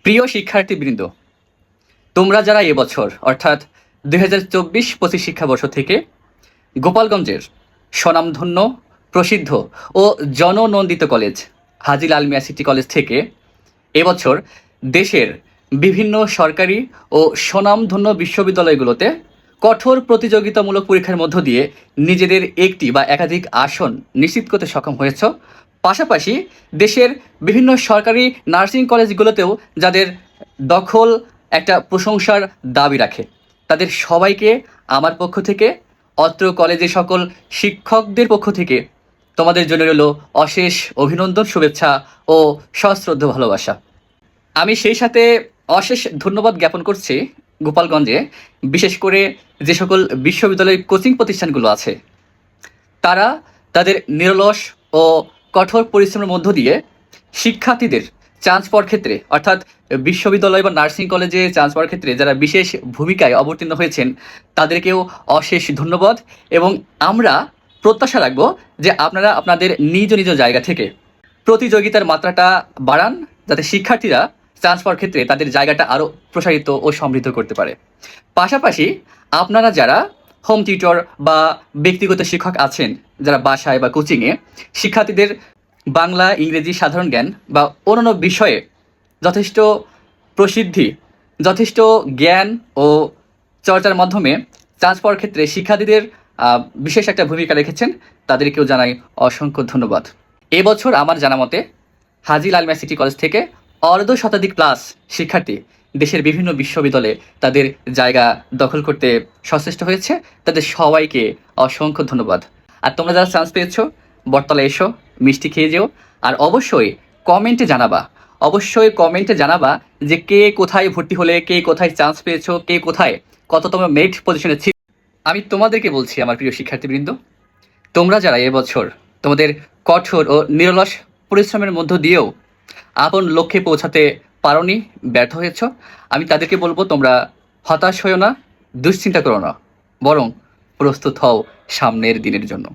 প্রিয় শিক্ষার্থীবৃন্দ, তোমরা যারা এবছর অর্থাৎ 2024-25 শিক্ষাবর্ষ থেকে গোপালগঞ্জের স্বনামধন্য, প্রসিদ্ধ ও জননন্দিত কলেজ হাজী লাল মিয়া সিটি কলেজ থেকে এবছর দেশের বিভিন্ন সরকারি ও স্বনামধন্য বিশ্ববিদ্যালয়গুলোতে কঠোর প্রতিযোগিতামূলক পরীক্ষার মধ্য দিয়ে নিজেদের একটি বা একাধিক আসন নিশ্চিত করতে সক্ষম হয়েছ, পাশাপাশি দেশের বিভিন্ন সরকারি নার্সিং কলেজগুলোতেও যাদের দখল একটা প্রশংসার দাবি রাখে, তাদের সবাইকে আমার পক্ষ থেকে, অত্র কলেজের সকল শিক্ষকদের পক্ষ থেকে তোমাদের জন্য রইল অশেষ অভিনন্দন, শুভেচ্ছা ও সশ্রদ্ধ ভালোবাসা। আমি সেই সাথে অশেষ ধন্যবাদ জ্ঞাপন করছি গোপালগঞ্জে বিশেষ করে যে সকল বিশ্ববিদ্যালয়ের কোচিং প্রতিষ্ঠানগুলো আছে, তারা তাদের নিরলস ও কঠোর পরিশ্রমের মধ্য দিয়ে শিক্ষার্থীদের চান্স পাওয়ার ক্ষেত্রে, অর্থাৎ বিশ্ববিদ্যালয় বা নার্সিং কলেজে চান্স পাওয়ার ক্ষেত্রে যারা বিশেষ ভূমিকায় অবতীর্ণ হয়েছেন তাদেরকেও অশেষ ধন্যবাদ। এবং আমরা প্রত্যাশা রাখবো যে আপনারা আপনাদের নিজ নিজ জায়গা থেকে প্রতিযোগিতার মাত্রাটা বাড়ান, যাতে শিক্ষার্থীরা চান্স পাওয়ার ক্ষেত্রে তাদের জায়গাটা আরও প্রসারিত ও সমৃদ্ধ করতে পারে। পাশাপাশি আপনারা যারা হোম টিউটর বা ব্যক্তিগত শিক্ষক আছেন, যারা বাসায় বা কোচিংয়ে শিক্ষার্থীদের বাংলা, ইংরেজি, সাধারণ জ্ঞান বা অন্যান্য বিষয়ে যথেষ্ট প্রসিদ্ধি, যথেষ্ট জ্ঞান ও চর্চার মাধ্যমে চান্স পাওয়ার ক্ষেত্রে শিক্ষার্থীদের বিশেষ একটা ভূমিকা রেখেছেন, তাদেরকেও জানাই অসংখ্য ধন্যবাদ। এবছর আমার জানা মতে হাজী লাল মিয়া সিটি কলেজ থেকে অর্ধ শতাধিক প্লাস শিক্ষার্থী দেশের বিভিন্ন বিশ্ববিদ্যালয়ে তাদের জায়গা দখল করতে সচেষ্ট হয়েছে, তাদের সবাইকে অসংখ্য ধন্যবাদ। আর তোমরা যারা চান্স পেয়েছো, বটতলা এসো, মিষ্টি খেয়ে যেও, আর অবশ্যই কমেন্টে জানাবা যে কে কোথায় ভর্তি হলে, কে কোথায় চান্স পেয়েছো, কে কোথায় কততম মেরিট পজিশনে ছিল। আমি তোমাদেরকে বলছি, আমার প্রিয় শিক্ষার্থীবৃন্দ, তোমরা যারা এবছর তোমাদের কঠোর ও নিরলস পরিশ্রমের মধ্য দিয়েও আপন লক্ষ্যে পৌঁছাতে পারোনি, ব্যর্থ হয়েছ, আমি তাদেরকে বলবো তোমরা হতাশ হও না, দুশ্চিন্তা করো না, বরং প্রস্তুত হও সামনের দিনের জন্য।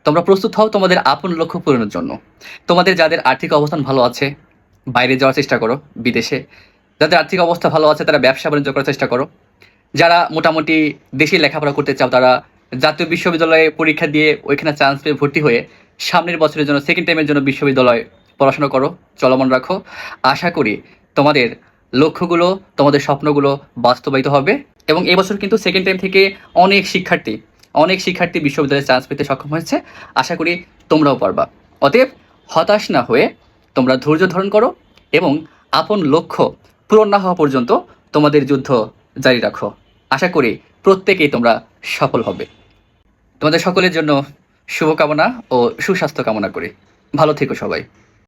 তোমরা প্রস্তুত হও তোমাদের আপন লক্ষ্য পূরণের জন্য। তোমাদের যাদের আর্থিক অবস্থান ভালো আছে, বাইরে যাওয়ার চেষ্টা করো, বিদেশে। যাদের আর্থিক অবস্থা ভালো আছে তারা ব্যবসা বাণিজ্য করার চেষ্টা করো। যারা মোটামুটি দেশে লেখাপড়া করতে চাও তারা জাতীয় বিশ্ববিদ্যালয়ে পরীক্ষা দিয়ে ওইখানে চান্স পেয়ে ভর্তি হয়ে সামনের বছরের জন্য, সেকেন্ড টাইমের জন্য বিশ্ববিদ্যালয় পড়াশোনা করো, চলমান রাখো। আশা করি তোমাদের লক্ষ্যগুলো, তোমাদের স্বপ্নগুলো বাস্তবায়িত হবে। এবং এবছর কিন্তু সেকেন্ড টাইম থেকে অনেক শিক্ষার্থী বিশ্ববিদ্যালয়ে চান্স পেতে সক্ষম হয়েছে। আশা করি তোমরাও পারবা। অতএব হতাশ না হয়ে তোমরা ধৈর্য ধারণ করো এবং আপন লক্ষ্য পূরণ না হওয়া পর্যন্ত তোমাদের যুদ্ধ জারি রাখো। আশা করি প্রত্যেকেই তোমরা সফল হবে। তোমাদের সকলের জন্য শুভকামনা ও সুস্বাস্থ্য কামনা করি। ভালো থেকো সবাই।